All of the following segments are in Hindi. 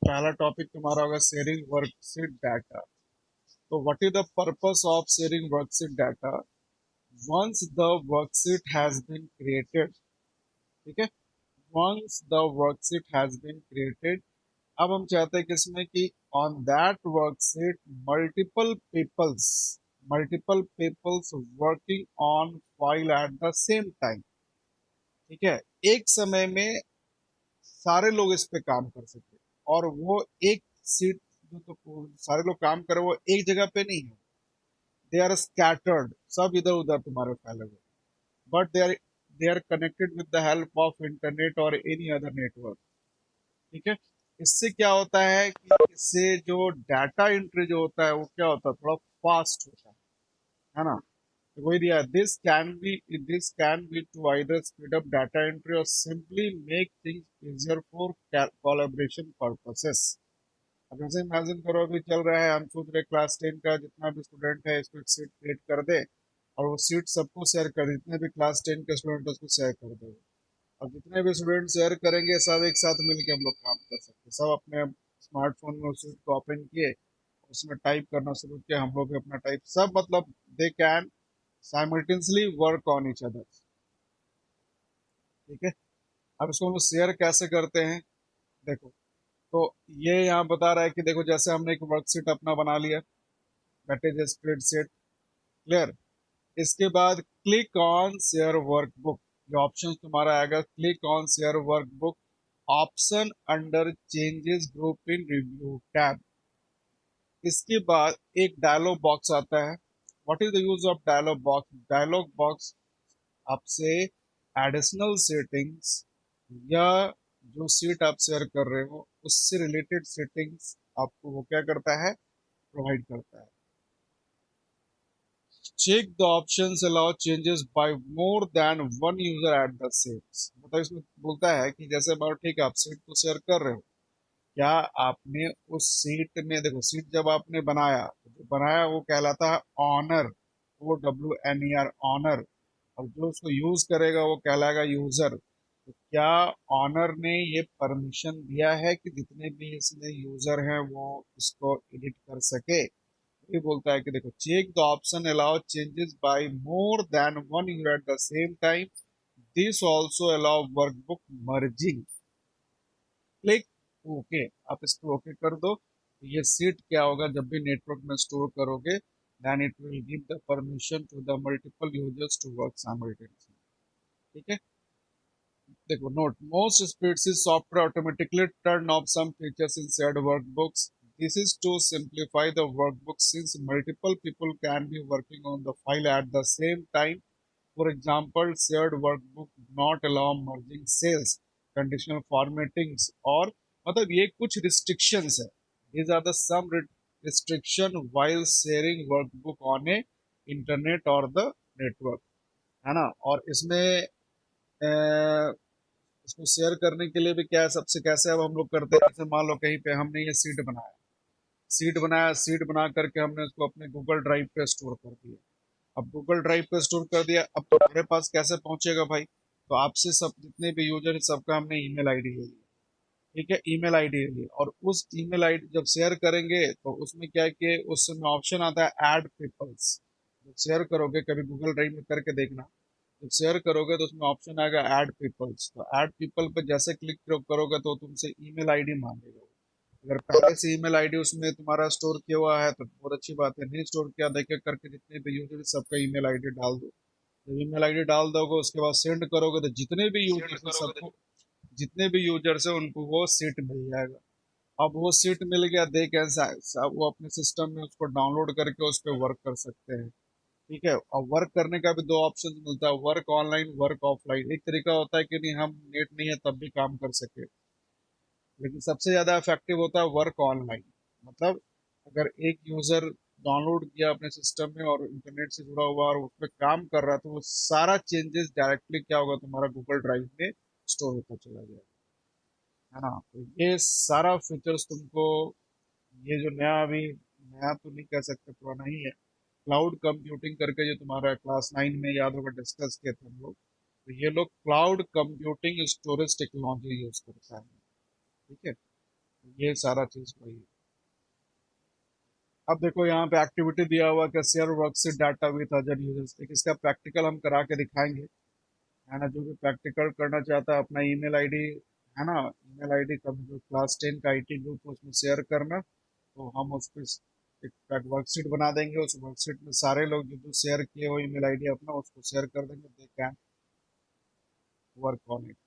पहला टॉपिक तुम्हारा होगा शेयरिंग वर्कशीट डाटा। तो what is the purpose of sharing worksheet data? Once the worksheet has been created, ठीक है, once the worksheet has been created, अब हम चाहते हैं किसमें कि on that worksheet multiple peoples working on file at the same time, ठीक है, एक समय में सारे लोग इस पे काम कर सके। और वो एक सीट जो तो सारे लोग काम करे वो एक जगह पे नहीं है, दे आर स्कैटर्ड, सब इधर उधर तुम्हारे फैले हुए, but they are connected with the help of internet और एनी अदर नेटवर्क, ठीक है। इससे क्या होता है कि इससे जो डाटा एंट्री जो होता है वो क्या होता है, थोड़ा फास्ट होता है ना। तो वही दिया, this can be to either speed up data entry और simply make things easier for collaboration purposes. अब जैसे इमेजिन करो अभी चल रहा है, हम सोच रहे क्लास 10 का जितना भी स्टूडेंट है इसको एक सीट क्रिएट कर दे और वो सीट सबको शेयर कर दे, जितने भी क्लास 10 के स्टूडेंट उसको शेयर कर दे। और जितने भी स्टूडेंट शेयर करेंगे सब एक साथ मिलके हम लोग काम कर सकते हैं, सब अपने स्मार्टफोन में उस सीट को ओपन किए, उसमें टाइप करना शुरू किया, हम लोग भी अपना टाइप, सब मतलब they can simultaneously work on each other, ठीक है। अब इसको हम लोग शेयर कैसे करते हैं, देखो, तो ये यहाँ बता रहा है कि देखो जैसे हमने एक वर्कशीट अपना बना लिया, दैट इज स्प्रेडशीट, क्लियर। इसके बाद क्लिक ऑन शेयर वर्कबुक, ये ऑप्शन तुम्हारा आएगा, click on share workbook option under changes group in review tab. इसके बाद एक डायलॉग बॉक्स आता है, what is the use of dialog box? Dialog box आपसे एडिशनल सेटिंग्स या जो सीट आप शेयर कर रहे हो उससे रिलेटेड सेटिंग्स आपको वो क्या करता है, प्रोवाइड करता है। Check the options allow changes by more than one user at the same, मतलब इसमें बोलता है कि जैसे बार ठीक है आप सीट तो शेयर कर रहे हो, क्या आपने उस सीट में, देखो सीट जब आपने बनाया तो जो बनाया वो कहलाता है ऑनर, OWNER ऑनर, और जो उसको यूज करेगा वो कहलाएगा यूजर। तो क्या ऑनर ने ये परमिशन दिया है कि जितने भी इसमें यूजर हैं वो इसको एडिट कर सके? ये बोलता है कि देखो check the option allow changes by more than one user at the same time, this also allow workbook merging, click okay, आप इसको ओके कर दो। तो ये सीट क्या होगा, जब भी नेटवर्क में स्टोर करोगे then it will give the permission to the multiple users to work simultaneously, ठीक है। देखो note, most spreadsheet software automatically turn off some features in shared workbooks. This is to simplify the workbook since multiple people can be working on the file at the same time. For example, shared workbook do not allow merging cells, conditional formattings और मतलब ये कुछ restrictions है। These are the some restriction while sharing workbook on a internet or the network, है ना। और इसमें इसको शेयर करने के लिए भी क्या है, सबसे कैसे अब हम लोग करते हैं, जैसे मान लो कहीं पे हमने ये सीट बना करके हमने उसको अपने गूगल ड्राइव पे स्टोर कर दिया। अब गूगल ड्राइव पे स्टोर कर दिया, अब तुम्हारे पास कैसे पहुंचेगा भाई? तो आपसे सब जितने भी यूजर है सबका हमने ईमेल आईडी ले लिया, ठीक है, ईमेल आईडी ले लिया, और उस ईमेल आईडी जब शेयर करेंगे तो उसमें क्या है कि उसमें ऑप्शन आता है ऐड पीपल्स। जब शेयर करोगे कभी गूगल ड्राइव में करके देखना, जब शेयर करोगे तो उसमें ऑप्शन आएगा ऐड पीपल्स, तो ऐड पीपल पे जैसे क्लिक करोगे तो तुमसे ईमेल आईडी मांगेगा। अगर पहले से ईमेल आईडी उसमें तुम्हारा स्टोर किया हुआ है तो बहुत अच्छी बात है, नहीं स्टोर किया देख करके जितने भी यूजर सबका ईमेल आईडी डाल दो। जब ईमेल आईडी डाल दोगे उसके बाद सेंड करोगे तो जितने भी यूजर्स हैं सबको, जितने भी यूजर्स हैं उनको वो सीट मिल जाएगा। अब वो सीट मिल गया, दे कैन वो अपने सिस्टम में उसको डाउनलोड करके उस पर वर्क कर सकते हैं, ठीक है। और वर्क करने का भी दो ऑप्शन मिलता है, वर्क ऑनलाइन वर्क ऑफलाइन। एक तरीका होता है कि नहीं हम नेट नहीं है तब भी काम कर सके, लेकिन सबसे ज्यादा इफेक्टिव होता है वर्क ऑनलाइन। मतलब अगर एक यूजर डाउनलोड किया अपने सिस्टम में और इंटरनेट से जुड़ा हुआ और उसमें काम कर रहा है तो वो सारा चेंजेस डायरेक्टली क्या होगा, तुम्हारा गूगल ड्राइव में स्टोर होता चला जाएगा, है ना। तो ये सारा फीचर्स तुमको, ये जो नया अभी, नया तो नहीं कह सकते पुराना ही है, क्लाउड कंप्यूटिंग करके जो तुम्हारा क्लास 9 में याद होगा डिस्कस किया था हम लोग, तो ये लोग cloud computing storage technology use करता है, ठीक है। ये सारा चीज वही है। अब देखो यहाँ पे एक्टिविटी दिया हुआ कि share worksheet data with other users, इसका प्रैक्टिकल हम करा के दिखाएंगे, है ना। जो भी प्रैक्टिकल करना चाहता है अपना ईमेल आईडी, है ना, ईमेल आईडी का जो क्लास 10 का आईटी ग्रुप उसमें शेयर करना, तो हम उस पर एक वर्कशीट बना देंगे। उस वर्कशीट में सारे लोग जो जो शेयर किए हो ईमेल आईडी अपना उसको शेयर कर देंगे, they can work on it.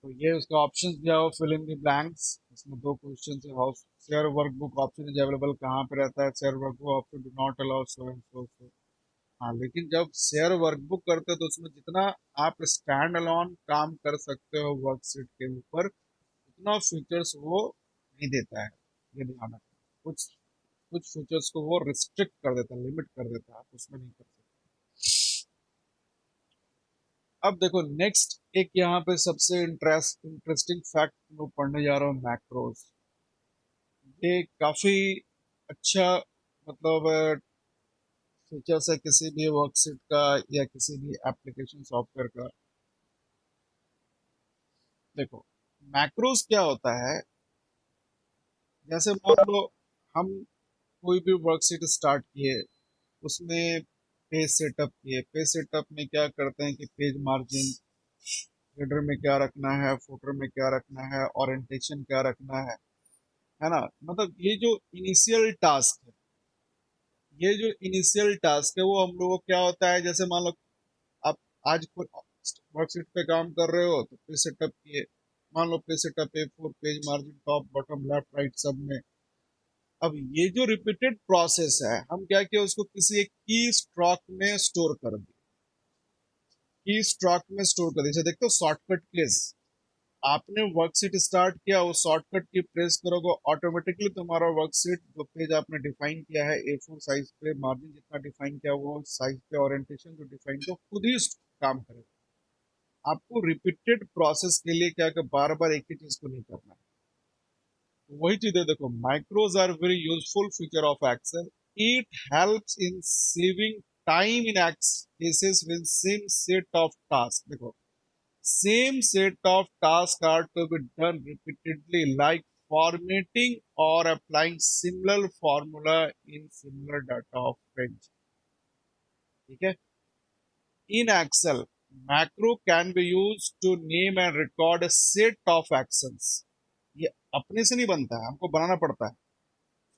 तो ये उसका ऑप्शन दिया हो, फिल इन द ब्लैंक्स। इसमें दो क्वेश्चन है, how share workbook option is available, कहाँ पे रहता है share workbook option, do not allow so and so so. हाँ, लेकिन जब शेयर वर्कबुक करते हो तो उसमें जितना आप स्टैंड अलोन काम कर सकते हो वर्कशीट के ऊपर, उतना फीचर्स वो नहीं देता है। ये ध्यान रखना, कुछ कुछ फीचर्स को वो रिस्ट्रिक्ट कर देता है, लिमिट कर देता है, आप उसमें नहीं कर सकते। अब देखो नेक्स्ट एक यहाँ पे सबसे इंटरेस्टिंग फैक्ट मैं पढ़ने जा रहा हूँ, मैक्रोज। ये काफी अच्छा मतलब फीचर्स है किसी भी वर्कशीट का या किसी भी एप्लीकेशन सॉफ्टवेयर का। देखो मैक्रोज क्या होता है, जैसे मान लो हम कोई भी वर्कशीट स्टार्ट किए, उसमें पेज सेटअप किए, पेज सेटअप में क्या करते हैं कि पेज मार्जिन, हेडर में क्या रखना है, फुटर में क्या रखना है, ओरिएंटेशन क्या रखना है ना। मतलब ये जो इनिशियल टास्क है, ये जो इनिशियल टास्क है वो हम लोगों को क्या होता है, जैसे मान लो आप आज वर्कशीट पे काम कर रहे हो तो पेज सेटअप किए, मान लो page setup A4 page margin top bottom left right सब में। अब ये जो रिपीटेड प्रोसेस है, हम क्या किया उसको किसी एक की स्ट्रोक में स्टोर कर दिए, की स्ट्रोक में स्टोर कर दिए। जैसे देखते हो शॉर्टकट कीज, आपने वर्कशीट स्टार्ट किया, वो शॉर्टकट की प्रेस करोगे ऑटोमेटिकली तुम्हारा वर्कशीट जो पेज आपने डिफाइन किया है A4 साइज पे, मार्जिन जितना डिफाइन किया वो साइज पे, ओरिएंटेशन जो डिफाइन किया खुद ही काम करेगा। आपको रिपीटेड प्रोसेस के लिए क्या कि बार बार एक ही चीज को नहीं करना है। वही चीज है, देखो macros are very useful feature of Excel. It helps in saving time in cases with same set of task. देखो same set of tasks are to be done repeatedly, like formatting or applying similar formula in similar data of range। ठीक है। In Excel, macro can be used to name and record a set of actions। ये अपने से नहीं बनता है, हमको बनाना पड़ता है।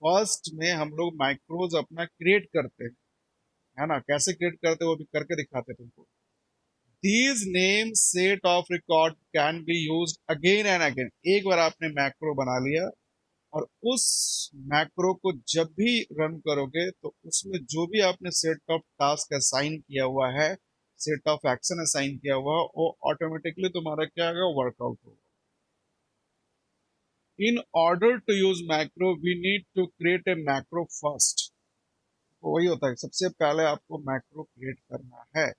फर्स्ट में हम लोग माइक्रोज अपना क्रिएट करते हैं, है ना। कैसे क्रिएट करते हैं वो भी करके दिखाते हैं तुमको। These name set of record can be used again and again। एक बार आपने मैक्रो बना लिया और उस मैक्रो को जब भी रन करोगे तो उसमें जो भी आपने सेट ऑफ टास्क असाइन किया हुआ है, सेट ऑफ एक्शन असाइन किया हुआ है, वो ऑटोमेटिकली तुम्हारा क्या होगा, वर्कआउट होगा। In order to use macro we need to create a macro first. तो वही होता है, सबसे पहले आपको मैक्रो क्रिएट करना है।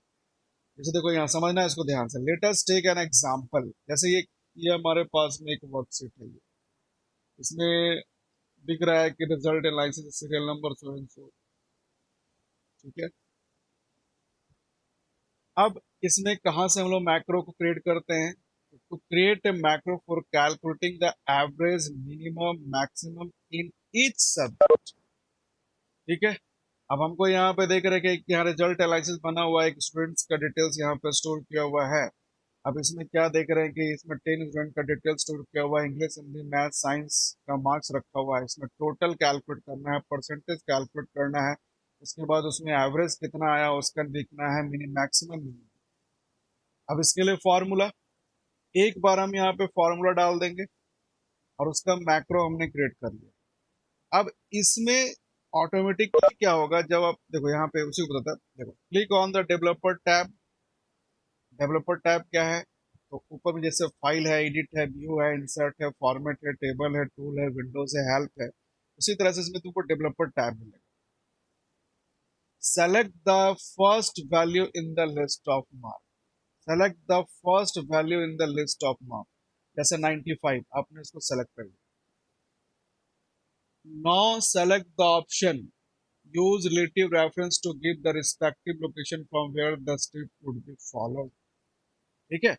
जैसे देखो यहाँ समझना है इसको ध्यान से, let us take an example. जैसे ये हमारे पास में एक वर्कशीट है, ये इसमें दिख रहा है कि result analysis serial number so and सो। ठीक है। अब इसमें कहाँ से हम लोग मैक्रो को क्रिएट करते हैं, to create a macro for calculating the average minimum maximum in each subject। ठीक है। अब हमको यहाँ पे देख रहे हैं कि यहाँ रिजल्ट एनालिसिस बना हुआ है, एक स्टूडेंट्स का डिटेल्स यहाँ पे स्टोर किया हुआ है। अब इसमें क्या देख रहे हैं कि इसमें 10 स्टूडेंट का डिटेल स्टोर किया हुआ है, इंग्लिश हिंदी मैथ साइंस का मार्क्स रखा हुआ है। इसमें टोटल कैलकुलेट करना है, परसेंटेज कैलकुलेट करना है, उसके बाद उसमें एवरेज कितना आया उसका देखना है, मिनिमम मैक्सिमम मिनिमम। अब इसके लिए फॉर्मूला, एक बार हम यहाँ पे फॉर्मूला डाल देंगे और उसका मैक्रो हमने क्रिएट कर लिया। अब इसमें ऑटोमेटिकली क्या होगा, जब आप देखो यहाँ पे उसी को बताता है, देखो click on the developer tab. Developer tab क्या है, तो ऊपर में जैसे फाइल है, एडिट है, व्यू है, इंसर्ट है, फॉर्मेट है, टेबल है, टूल है, विंडोज है, हेल्प है, उसी तरह से इसमें तुमको डेवलपर टैब मिलेगा। Select the first value in the list of mark. Select the first value in the list of mark. जैसे 95 आपने इसको सेलेक्ट कर लिया। Now select the option use relative reference to give the respective location from where the step would be followed। ठीक है।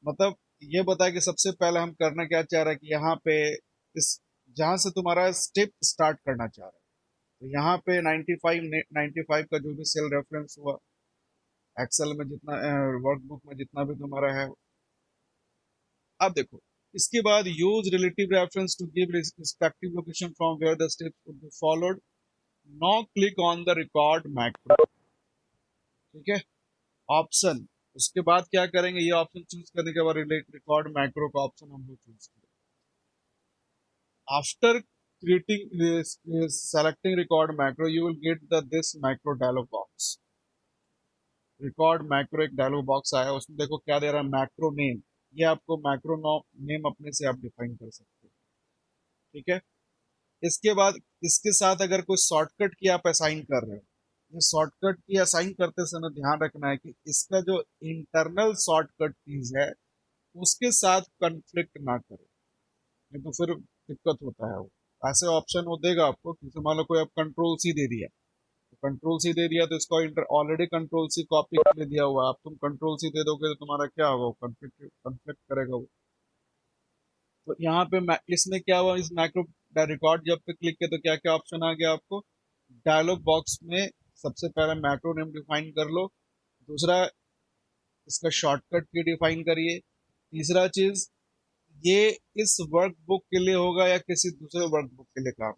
मतलब ये बताया कि सबसे पहले हम करना क्या चाह रहे हैं कि यहाँ पे इस जहां से तुम्हारा स्टेप स्टार्ट करना चाह रहा है। तो यहाँ पे 95 का जो भी सेल रेफरेंस हुआ एक्सेल में जितना वर्कबुक में जितना भी तुम्हारा है। अब देखो इसके बाद use relative reference to give respective location from where the steps would be followed. Now click on the record macro. ठीक है, ऑप्शन। उसके बाद क्या करेंगे, ये ऑप्शन चूज करने के बाद रिकॉर्ड मैक्रो का ऑप्शन हम लोग चूज करेंगे। After creating selecting record macro, you will get the this macro dialog box। Record macro एक डायलॉग बॉक्स आया, उसमें देखो क्या दे रहा है, मैक्रो नेम। ये आपको मैक्रो नेम अपने से आप डिफाइन कर सकते हो। ठीक है, इसके बाद इसके साथ अगर कोई शॉर्टकट की आप असाइन कर रहे हो, ये शॉर्टकट की असाइन करते समय ध्यान रखना है कि इसका जो इंटरनल शॉर्टकट कीज है उसके साथ कंफ्लिक्ट ना करे, नहीं तो फिर दिक्कत होता है। वो ऐसे ऑप्शन वो देगा आपको कि मान लो कोई आप कंट्रोल सी दे दिया, कंट्रोल सी दे दिया तो इसको ऑलरेडी कंट्रोल सी कॉपी कर दिया हुआ, अब तुम कंट्रोल सी दे दोगे तो तुम्हारा क्या होगा, कंफ्लिक्ट कंफ्लिक्ट करेगा वो। तो यहाँ पे इसमें क्या हुआ, इस मैक्रो रिकॉर्ड जब पे क्लिक किया तो क्या क्या ऑप्शन आ गया आपको, डायलॉग बॉक्स में सबसे पहले मैक्रो नेम डिफाइन कर लो, दूसरा इसका शॉर्टकट की डिफाइन करिए, तीसरा चीज ये इस वर्कबुक के लिए होगा या किसी दूसरे वर्कबुक के लिए काम।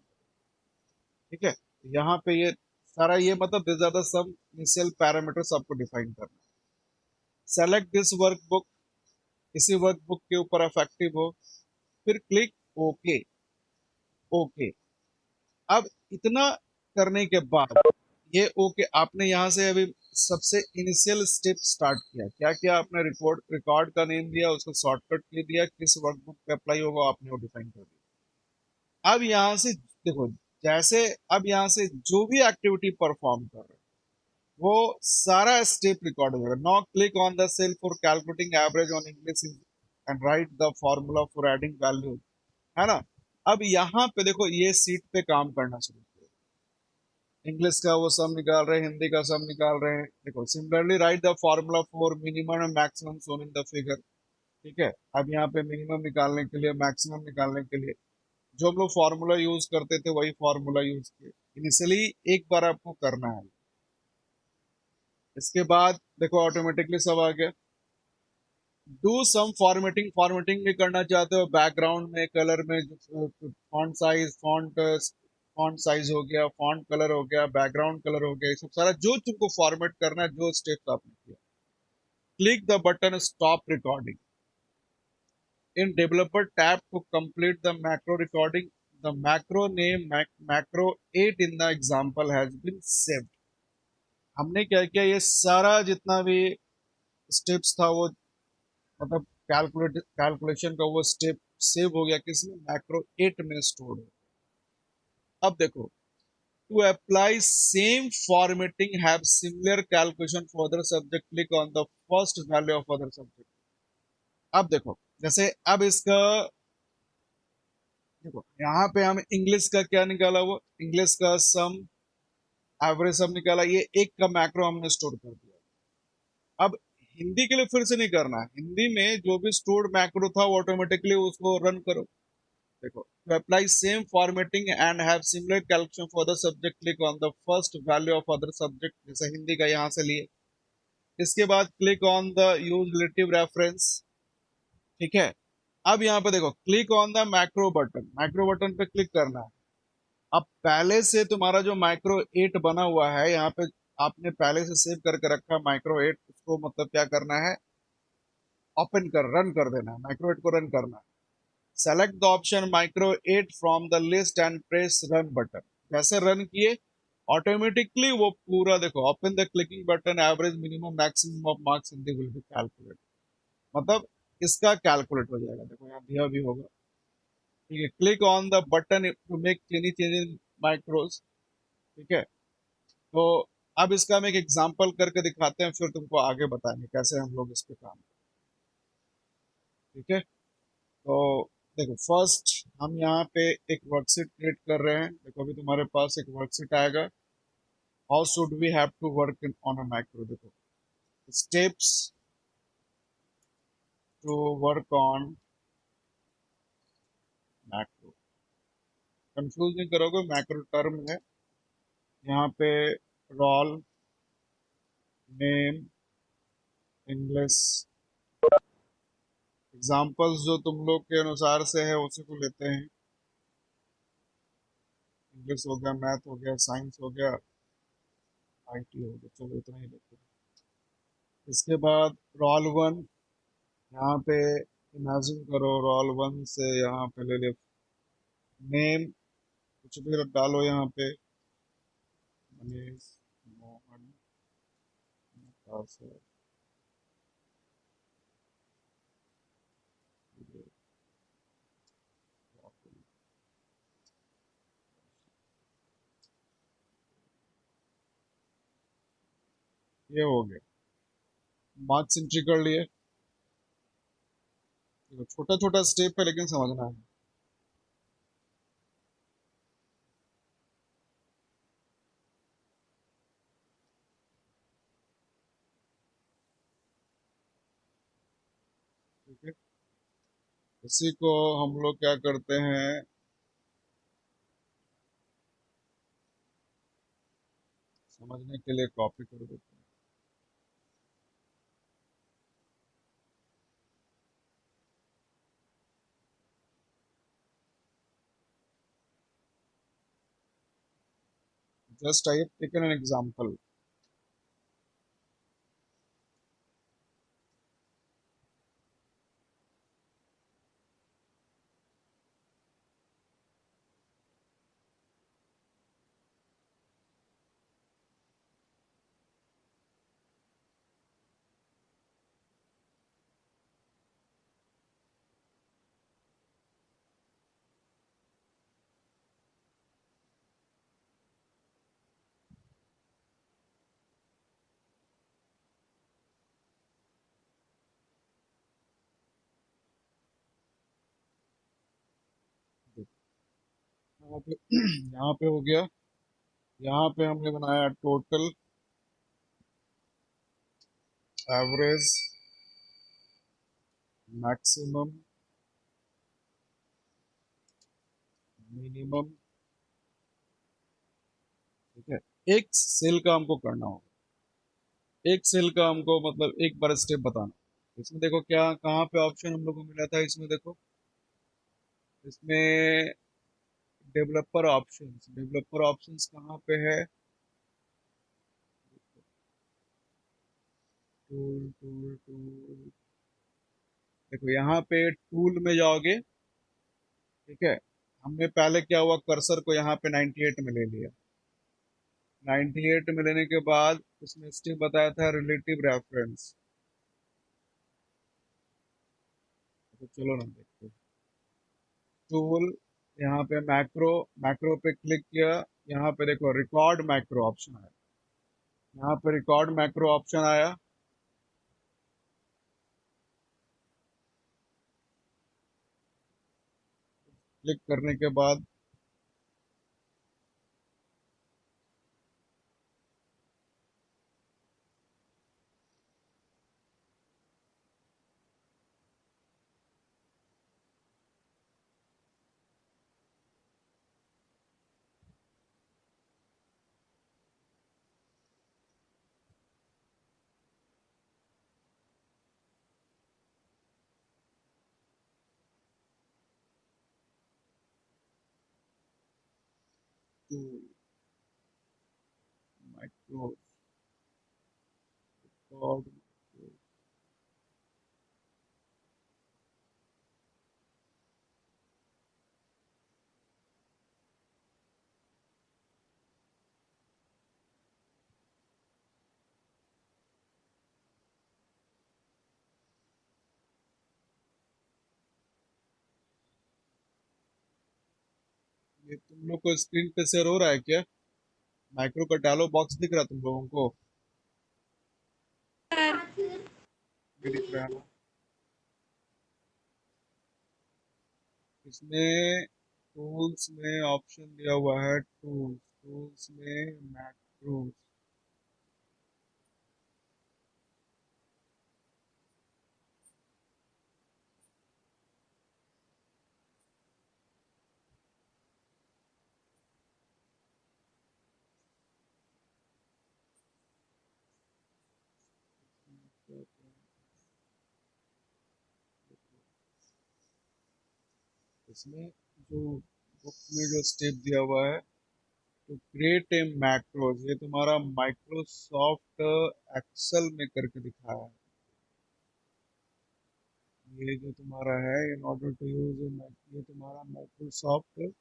ठीक है, यहाँ पे ये सारा ये मतलब ज्यादा सब इनिशियल पैरामीटर्स आपको डिफाइन करना है। सेलेक्ट दिस वर्कबुक, इसी वर्कबुक के ऊपर इफेक्टिव हो, फिर क्लिक ओके। ओके, अब इतना करने के बाद ये ओके आपने यहाँ से अभी सबसे इनिशियल स्टेप स्टार्ट किया, क्या किया आपने, रिकॉर्ड का नेम दिया, उसको शॉर्टकट के दिया, किस वर्कबुक पे अप्लाई होगा आपने वो डिफाइन कर दिया। अब यहाँ से देखो, जैसे अब यहाँ से जो भी एक्टिविटी परफॉर्म कर रहे हैं वो सारा स्टेप रिकॉर्ड हो जाएगा। Now click on the cell for calculating average on English and write the formula for adding value, है ना। अब यहाँ पे देखो ये सीट पे काम करना शुरू किया, इंग्लिश का वो सम निकाल रहे हैं, हिंदी का सम निकाल रहे हैं। देखो similarly right the formula for minimum and maximum shown in the figure. ठीक है, अब यहाँ पे मिनिमम निकालने के लिए, मैक्सिमम निकालने के लिए जो हम लोग फॉर्मूला यूज करते थे वही फॉर्मूला यूज किए इनिशियली, एक बार आपको करना है। इसके बाद देखो ऑटोमेटिकली सब आ गया। डू सम फॉर्मेटिंग, फॉर्मेटिंग भी करना चाहते हो बैकग्राउंड में, कलर में, फॉन्ट साइज, फॉन्ट साइज हो गया, फॉन्ट कलर हो गया, बैकग्राउंड कलर हो गया, ये सब सारा जो तुमको फॉर्मेट करना है, जो स्टेप्स आपने किया। Click the button stop recording in developer tab to complete the macro recording. The macro name macro 8 in the example has been saved. हमने क्या किया, ये सारा जितना भी स्टेप्स था वो मतलब कैलकुलेशन का वो स्टेप सेव हो गया किसमें, मैक्रो 8 में स्टोर हो। अब देखो, to apply same formatting have similar calculation for other subject, click on the first value of other subject. अब देखो जैसे अब इसका देखो यहाँ पे हम इंग्लिश का क्या निकाला, वो इंग्लिश का सम एवरेज सम निकाला, ये एक का मैक्रो हमने स्टोर कर दिया। अब हिंदी के लिए फिर से नहीं करना है, हिंदी में जो भी स्टोर्ड मैक्रो था वो ऑटोमेटिकली उसको रन करो। देखो, to apply same formatting and have similar calculation for the subject, click on the first value of other subject, जैसे हिंदी का यहाँ से लिए। इसके बाद click on the use relative reference. ठीक है, अब यहाँ पे देखो click on the macro button, macro button पे क्लिक करना है। अब पहले से तुम्हारा जो माइक्रो 8 बना हुआ है यहाँ पे, आपने पहले से सेव करके रखा माइक्रो 8, उसको मतलब क्या करना है, ओपन कर रन कर देना है, माइक्रो 8 को रन करना है। Select the option micro 8 from the list and press run button. जैसे रन किए ऑटोमेटिकली वो पूरा देखो, open the clicking button, average minimum maximum of marks in the will be calculate, मतलब इसका कैलकुलेट हो जाएगा। देखो यहाँ दिया भी होगा। ठीक है, click on the button to make any change in macros. ठीक है, तो अब इसका हम एक एग्जांपल करके दिखाते हैं, फिर तुमको आगे बताएंगे कैसे हम लोग इस पे काम करें। ठीक है, तो देखो फर्स्ट हम यहाँ पे एक वर्कशीट क्रिएट कर रहे हैं। देखो अभी तुम्हारे पास एक वर्कशीट आएगा, how should we have to work in on a macro. देखो steps to work on macro. Confuse नहीं करोगे, मैक्रो टर्म है। यहाँ पे रोल, नेम, इंग्लिश, एग्जाम्पल्स जो तुम लोग के अनुसार से है उसी को लेते हैं। इंग्लिश हो गया, मैथ हो गया, साइंस हो गया, आईटी हो गया, चलो इतना ही लेते हैं। इसके बाद रोल वन, यहाँ पे इमेजिन करो रोल वन से यहाँ पे ले ले नेम, कुछ भी डालो यहाँ पे, मनीष, मोहन, नताशा, राहुल। ये हो गया, मार्क्स एंट्री कर लिए। छोटा छोटा स्टेप है लेकिन समझना है। ठीक है, इसी को हम लोग क्या करते हैं, समझने के लिए कॉपी कर देते हैं। Just I have taken an example. यहाँ पे यहाँ पे हो गया। यहाँ पे हमने बनाया टोटल, एवरेज, मैक्सिमम, मिनिमम। ठीक है, एक सेल का हमको करना होगा, एक सेल का हमको मतलब एक बार स्टेप बताना। इसमें देखो क्या कहाँ पे ऑप्शन हम लोग को मिला था, इसमें देखो, इसमें डेवलपर ऑप्शंस, डेवलपर ऑप्शंस कहाँ पे है, टूल टूल टूल, देखो यहाँ पे टूल में जाओगे। ठीक है, हमने पहले क्या हुआ, कर्सर को यहाँ पे 98 में ले लिया। 98 में लेने के बाद उसने स्टेप बताया था रिलेटिव रेफरेंस। तो चलो ना देखते हैं। टूल, यहाँ पे मैक्रो, मैक्रो पे क्लिक किया। यहाँ पे देखो रिकॉर्ड मैक्रो ऑप्शन आया, यहाँ पे रिकॉर्ड मैक्रो ऑप्शन आया। क्लिक करने के बाद टूल, मैक्रो, रिकॉर्ड। ये तुम लोग को स्क्रीन पे शेयर हो रहा है क्या? माइक्रो का डायलॉग बॉक्स दिख रहा है तुम लोगों को? ये दिख रहा है ना? इसमें टूल्स में ऑप्शन दिया हुआ है, टूल्स, टूल्स में मैक्रोस। इसमें जो बुक में जो स्टेप दिया हुआ है, तो क्रिएट ए मैक्रोज, ये तुम्हारा माइक्रोसॉफ्ट एक्सेल में करके दिखाया है। ये जो तुम्हारा है, इन ऑर्डर टू यूज, ये तुम्हारा माइक्रोसॉफ्ट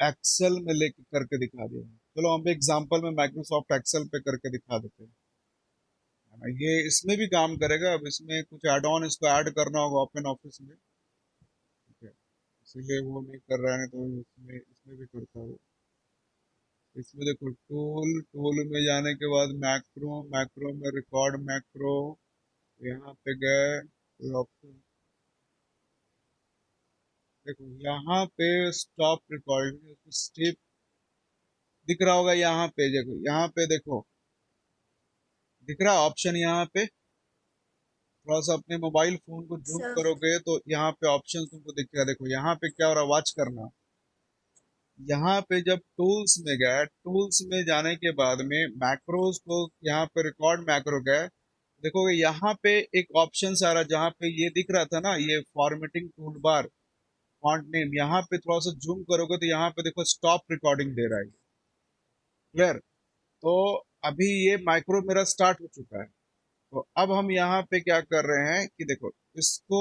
एक्सेल में लेके करके दिखा दिया है। चलो हम एग्जांपल में माइक्रोसॉफ्ट एक्सेल पे करके दिखा देते हैं, है ना। ये इसमें भी काम करेगा, अब इसमें कुछ ऐड ऑन इसको ऐड करना होगा ओपन ऑफिस में, ठीक है, इसीलिए वो नहीं कर रहा है, तो इसमें इसमें भी करता है। इसमें देखो टूल, टूल में जाने के बाद मैक्रो, मैक्रो में रिकॉर्ड मैक्रो, यहाँ पे गए कोई ऑप्शन, देखो यहाँ पे स्टॉप रिकॉर्डिंग स्टेप दिख रहा होगा, यहाँ पे देखो, यहाँ पे देखो दिख रहा ऑप्शन, यहाँ पे थोड़ा सा अपने मोबाइल फोन को जूम सर करोगे तो यहाँ पे ऑप्शन तुमको दिखेगा। देखो यहाँ पे क्या हो रहा है, वॉच करना। यहाँ पे जब टूल्स में गए, टूल्स में जाने के बाद में मैक्रोज को, यहाँ पे रिकॉर्ड मैक्रो गए, देखोगे यहाँ पे एक ऑप्शन आ रहा है, जहाँ पे ये दिख रहा था ना, ये formatting tool bar, font name, यहाँ पे थोड़ा सा जूम करोगे तो यहाँ पे देखो स्टॉप रिकॉर्डिंग दे रहा है, क्लियर। तो अभी ये माइक्रो मेरा स्टार्ट हो चुका है। तो अब हम यहाँ पे क्या कर रहे हैं कि देखो, इसको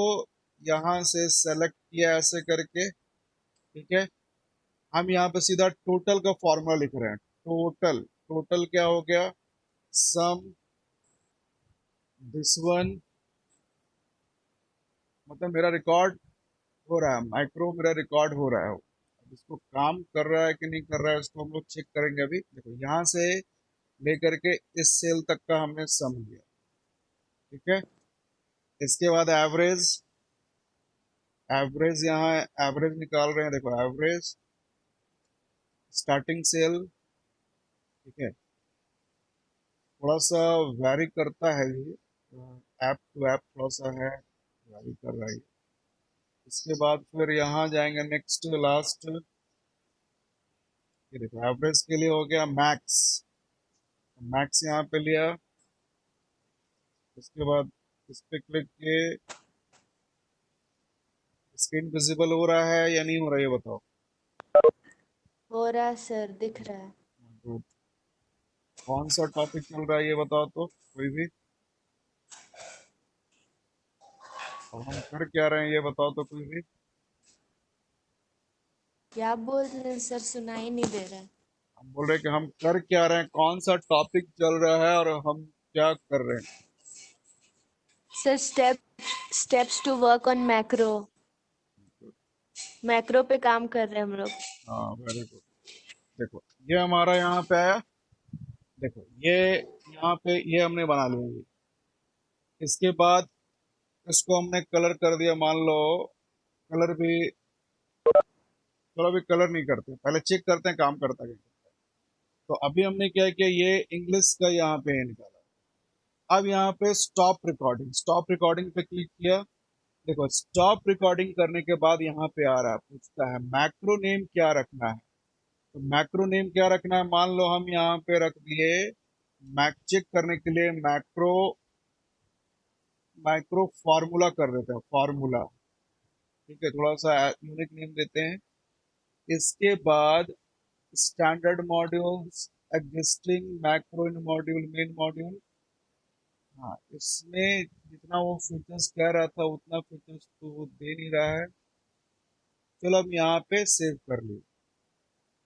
यहाँ से सेलेक्ट किया ऐसे करके, ठीक है। हम यहाँ पे सीधा टोटल का फॉर्मूला लिख रहे हैं, टोटल, टोटल क्या हो गया, सम दिस वन, मतलब मेरा रिकॉर्ड हो रहा है, माइक्रो मेरा रिकॉर्ड हो रहा है। अब इसको काम कर रहा है कि नहीं कर रहा है, इसको हम लोग चेक करेंगे। अभी देखो यहाँ से लेकर के इस सेल तक का हमने सम लिया, ठीक है। इसके बाद एवरेज, एवरेज यहाँ एवरेज निकाल रहे हैं, देखो एवरेज स्टार्टिंग सेल, ठीक है। थोड़ा सा वैरी करता है ये, ऐप टू ऐप थोड़ा सा है, वैरी कर रहा है। इसके बाद फिर यहाँ जाएंगे नेक्स्ट लास्ट, ये देखो एवरेज के लिए हो गया मैक्स, मैक्स यहाँ पे लिया। उसके बाद इस पे क्लिक किए, स्क्रीन विजिबल हो रहा है या नहीं हो रहा है, ये बताओ। हो रहा है सर, दिख रहा है। तो कौन सा टॉपिक चल रहा है ये बताओ तो, कोई भी। और हम कर क्या रहे हैं ये बताओ तो, कोई भी। क्या बोल रहे हैं सर, सुनाई नहीं दे रहा है। हम बोल रहे हैं कि हम कर क्या रहे हैं, कौन सा टॉपिक चल रहा है और हम क्या कर रहे हैं। Sir steps to work on macro, macro पे काम कर रहे हैं हम लोग। हाँ वेरी गुड। देखो ये हमारा यहाँ पे आया, देखो ये यहाँ पे ये हमने बना लिया ये। इसके बाद इसको हमने कलर कर दिया, मान लो कलर भी, चलो अभी कलर नहीं करते, पहले चेक करते हैं काम करता है। तो अभी हमने क्या किया, ये इंग्लिश का यहाँ पे है निकाला। अब यहाँ पे स्टॉप रिकॉर्डिंग, स्टॉप रिकॉर्डिंग पे क्लिक किया। देखो स्टॉप रिकॉर्डिंग करने के बाद यहाँ पे आ रहा है, पूछता है मैक्रो नेम क्या रखना है। तो मैक्रो नेम क्या रखना है, मान लो हम यहाँ पे रख दिए, मैक चेक करने के लिए मैक्रो, माइक्रो फार्मूला कर देते हैं, फार्मूला, ठीक है, थोड़ा सा यूनिक नेम देते हैं। इसके बाद स्टैंडर्ड मॉड्यूल्स, एग्जिस्टिंग मैक्रो इन मॉड्यूल, मेन मॉड्यूल, हाँ इसमें जितना वो फीचर्स कह रहा था उतना फीचर्स तो वो दे नहीं रहा है। चलो अब यहाँ पे सेव कर लिया,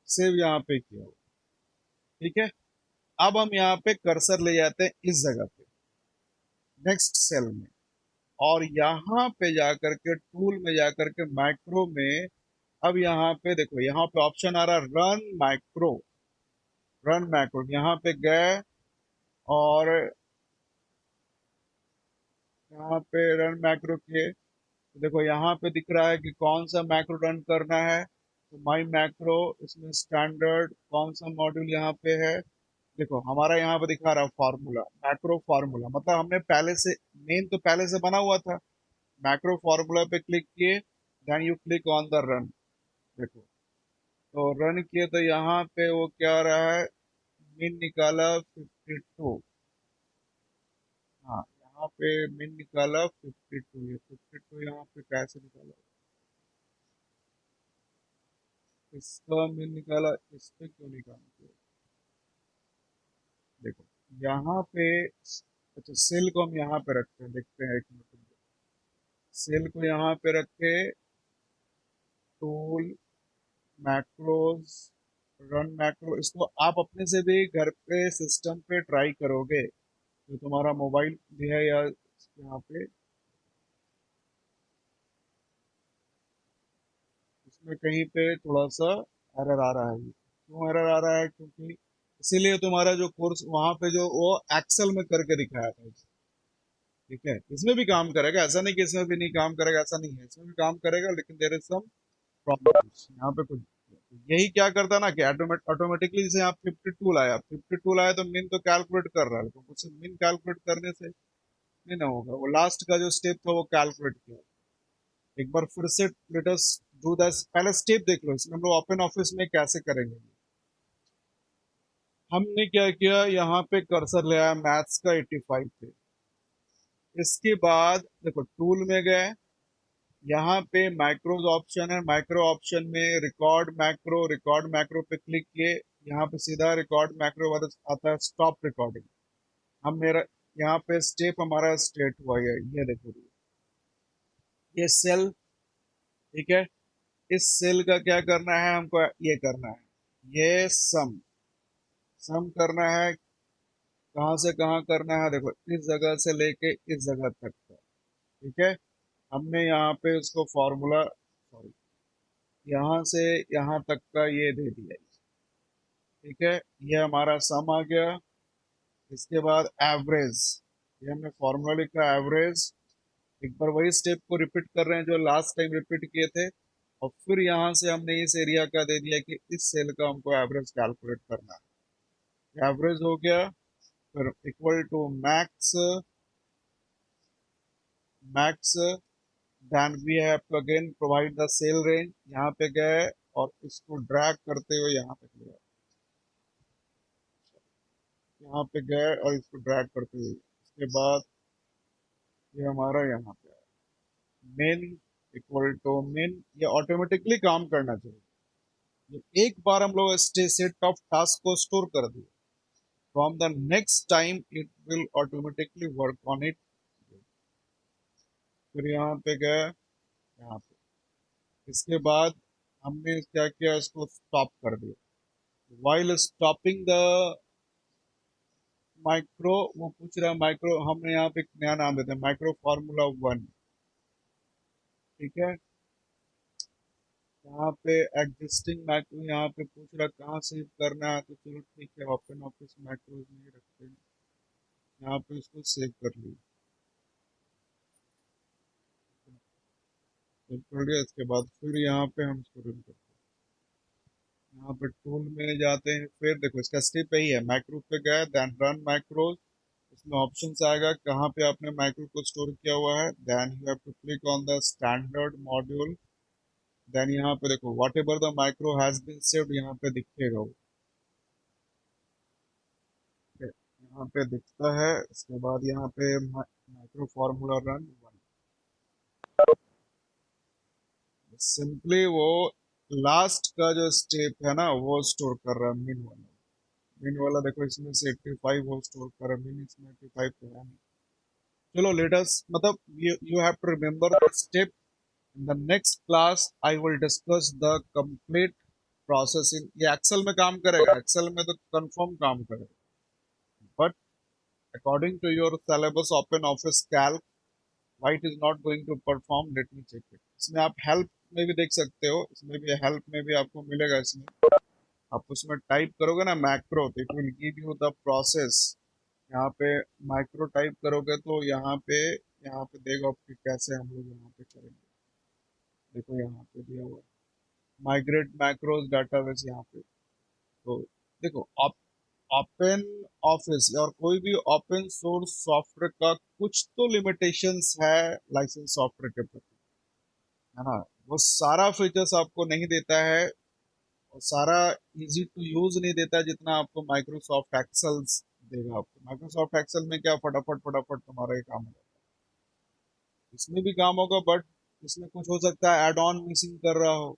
सेव यहाँ पे किया हो, ठीक है। अब हम यहाँ पे कर्सर ले जाते हैं इस जगह पे, नेक्स्ट सेल में, और यहाँ पे जाकर के टूल में जाकर के माइक्रो में, अब यहाँ पे देखो, यहाँ पे ऑप्शन आ रहा है रन माइक्रो, रन मैक्रो, यहाँ पे गए और यहाँ पे रन मैक्रो किए, तो देखो यहाँ पे दिख रहा है कि कौन सा मैक्रो रन करना है। तो माई मैक्रो, इसमें स्टैंडर्ड कौन सा मॉड्यूल यहाँ पे है, देखो हमारा यहाँ पे दिखा रहा है फार्मूला, मैक्रो फार्मूला, मतलब हमने पहले से, मेन तो पहले से बना हुआ था। मैक्रो फार्मूला पे क्लिक किए, then you click on the run, देखो तो रन किए तो यहाँ पे वो क्या आ रहा है, मिन निकाला 52, हाँ यहाँ पे मिन निकाला 52, ये 52 यहाँ पे कैसे निकाला, इसका मिन निकाला, इस पे क्यों नहीं काम किया? देखो यहाँ पे, अच्छा सेल को हम यहाँ पे रखते हैं, देखते हैं एक मिनट। सेल को यहाँ पे रखे, टूल, मैक्रोज, रन मैक्रो, इसको आप अपने से भी घर पे सिस्टम पे ट्राई करोगे, जो तुम्हारा मोबाइल भी है या यहाँ पे, इसमें कहीं पे थोड़ा सा एरर आ रहा है। क्यों एरर आ रहा है? क्योंकि इसीलिए तुम्हारा जो कोर्स वहां पे जो वो एक्सेल में करके दिखाया था, ठीक है, इसमें भी काम करेगा, ऐसा नहीं कि इसमें भी नहीं काम करेगा, ऐसा नहीं है, इसमें भी काम करेगा, लेकिन देयर इज सम प्रॉब्लम्स यहाँ पे कुछ। यही क्या करता है ना कि ऑटोमेटिकली जैसे यहाँ 52 आया, 52 आया तो मिन तो कैलकुलेट कर रहा है, तो कुछ मिन कैलकुलेट करने से नहीं ना होगा, वो लास्ट का जो स्टेप था वो कैलकुलेट किया। एक बार फिर से लेट अस डू दैट, पहले स्टेप देख लो, इसमें हम लोग ओपन ऑफिस में कैसे करेंगे। हमने क्या किया, यहाँ पे कर्सर ले आया मैथ्स का 85 पे, इसके बाद देखो टूल में गए, यहाँ पे मैक्रोज ऑप्शन है, माइक्रो ऑप्शन में रिकॉर्ड मैक्रो पे क्लिक किए, यहाँ पे सीधा रिकॉर्ड मैक्रो आता है स्टॉप रिकॉर्डिंग। हम मेरा यहाँ पे स्टेप हमारा स्टेट हुआ है, ये देखो ये सेल, ठीक है, इस सेल का क्या करना है हमको, ये करना है, ये सम सम करना है, कहाँ से कहाँ करना है, देखो इस जगह से लेके इस जगह तक का, ठीक है। हमने यहाँ पे उसको फॉर्मूला, सॉरी, यहाँ से यहाँ तक का ये दे दिया, ठीक है, ये हमारा सम आ गया। इसके बाद एवरेज, ये हमने फॉर्मूला लिखा एवरेज, एक बार वही स्टेप को रिपीट कर रहे हैं जो लास्ट टाइम रिपीट किए थे, और फिर यहाँ से हमने इस एरिया का दे दिया कि इस सेल का हमको एवरेज कैलकुलेट करना है, एवरेज हो गया, फिर equal to max, max, then we have to again provide the cell range, यहाँ पे गए और इसको ड्रैग करते हुए यहाँ पे गए, यहाँ पे गए और इसको ड्रैग करते हुए, इसके बाद ये हमारा यहाँ पे मेन इक्वल टू मेन, ये ऑटोमेटिकली काम करना चाहिए। ये एक बार हम लोग सेट ऑफ टास्क को स्टोर कर दिए, from the next time it will automatically work on it. फिर यहाँ पे गए, यहाँ पे, इसके बाद हमने क्या किया, इसको स्टॉप कर दिया। वाइल स्टॉपिंग द माइक्रो, वो पूछ रहा है माइक्रो, हमने यहाँ पे एक नया नाम देते हैं माइक्रो फार्मूला 1, ठीक है। यहाँ पे एग्जिस्टिंग मैक्रो, यहाँ पे पूछ रहा कहाँ सेव करना है, तो चलो ठीक है, ओपन ऑफिस मैक्रोज में ही रखते हैं, यहाँ पे इसको सेव कर लिया, सेव कर लिया। इसके बाद फिर यहाँ पे हम इसको रन करते हैं, यहाँ पे टूल में जाते हैं, फिर देखो इसका स्टेप यही है, मैक्रो पे गए, देन रन मैक्रोज, इसमें ऑप्शंस आएगा कहाँ पे आपने मैक्रो को स्टोर किया हुआ है, then you have to click on the standard module, then यहाँ पे देखो whatever the micro has been saved, यहाँ पे दिखेगा वो, ठीक है, यहाँ पे दिखता है। इसके बाद यहाँ पे माइक्रो फार्मूला रन, सिंपली वो लास्ट का जो स्टेप है ना वो स्टोर कर रहा है, मिन वाला, मिन वाला देखो इसमें से 85 वो स्टोर कर रहा है, मिन इसमें 85 तो है नहीं। चलो लेट अस, मतलब you have to remember the step. In the next class I will discuss the complete process in, ये एक्सेल में काम करेगा, एक्सेल में तो कंफर्म काम करेगा, but according to your syllabus open office calc why it is not going to perform, let me check it। इसमें आप हेल्प में भी देख सकते हो, इसमें भी हेल्प में भी आपको मिलेगा, इसमें आप उसमें टाइप करोगे ना मैक्रो, तो it will give you the process, यहाँ पे माइक्रो टाइप करोगे तो यहाँ पे देगा कि कैसे हम लोग यहाँ पे करेंगे, देखो यहाँ पे दिया हुआ माइग्रेट मैक्रोज डाटाबेस, यहाँ पे तो देखो ओपन ऑफिस और कोई भी ओपन सोर्स सॉफ्टवेयर का कुछ तो लिमिटेशंस है लाइसेंस सॉफ्टवेयर के प्रति, है ना, वो सारा फीचर्स आपको नहीं देता है, और सारा इजी टू यूज नहीं देता है जितना आपको माइक्रोसॉफ्ट एक्सेल्स देगा। आपको माइक्रोसॉफ्ट एक्सेल में क्या फटाफट फटाफट तुम्हारा ये काम होगा, इसमें भी काम होगा, बट इसमें कुछ हो सकता है एड ऑन मिसिंग कर रहा हो,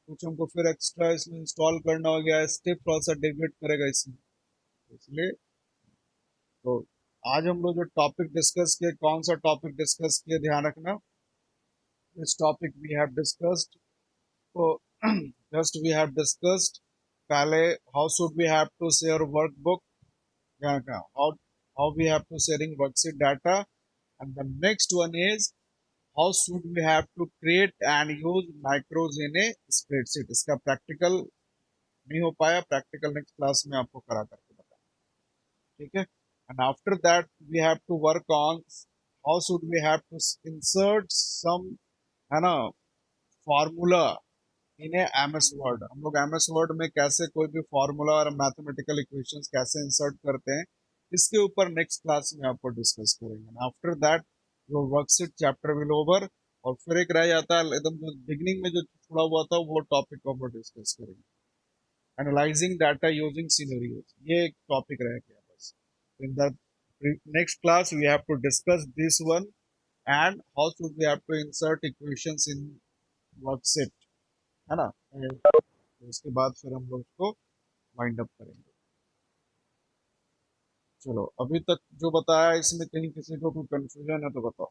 कुछ हमको फिर एक्स्ट्रा इसमें इंस्टॉल करना हो गया, स्टेप थोड़ा सा डेविएट करेगा इसमें, इसलिए तो आज हम लोग जो टॉपिक डिस्कस किए, कौन सा टॉपिक डिस्कस किए ध्यान रखना, this topic we have discussed, तो जस्ट वी हैव डिस्कस्ड पहले how should we have to share workbook, how how we have to sharing worksheet data, and the next one is how should we have to create and use macros in a spreadsheet। इसका प्रैक्टिकल नहीं हो पाया, प्रैक्टिकल नेक्स्ट क्लास में आपको करा करके बताया, ठीक है। And after that we have to work on how should we have to insert some, है ना, formula in a MS Word. हम लोग एमएस वर्ड में कैसे कोई भी फॉर्मूला और मैथमेटिकल इक्वेशंस कैसे इंसर्ट करते हैं, इसके ऊपर नेक्स्ट क्लास में आपको डिस्कस करेंगे। After that your worksheet chapter will over, और फिर एक रह जाता है एकदम जो बिगनिंग में जो छोड़ा हुआ था वो टॉपिक को हम डिस्कस करेंगे, एनालाइजिंग डाटा यूजिंग सिनेरियोज, ये एक टॉपिक रह गया बस। In the next class we have to discuss this one, and how should we have to insert equations in worksheet, है ना। तो इसके बाद फिर हम लोग इसको वाइंड अप करेंगे। चलो, अभी तक जो बताया इसमें कहीं किसी को कोई कंफ्यूजन है तो बताओ।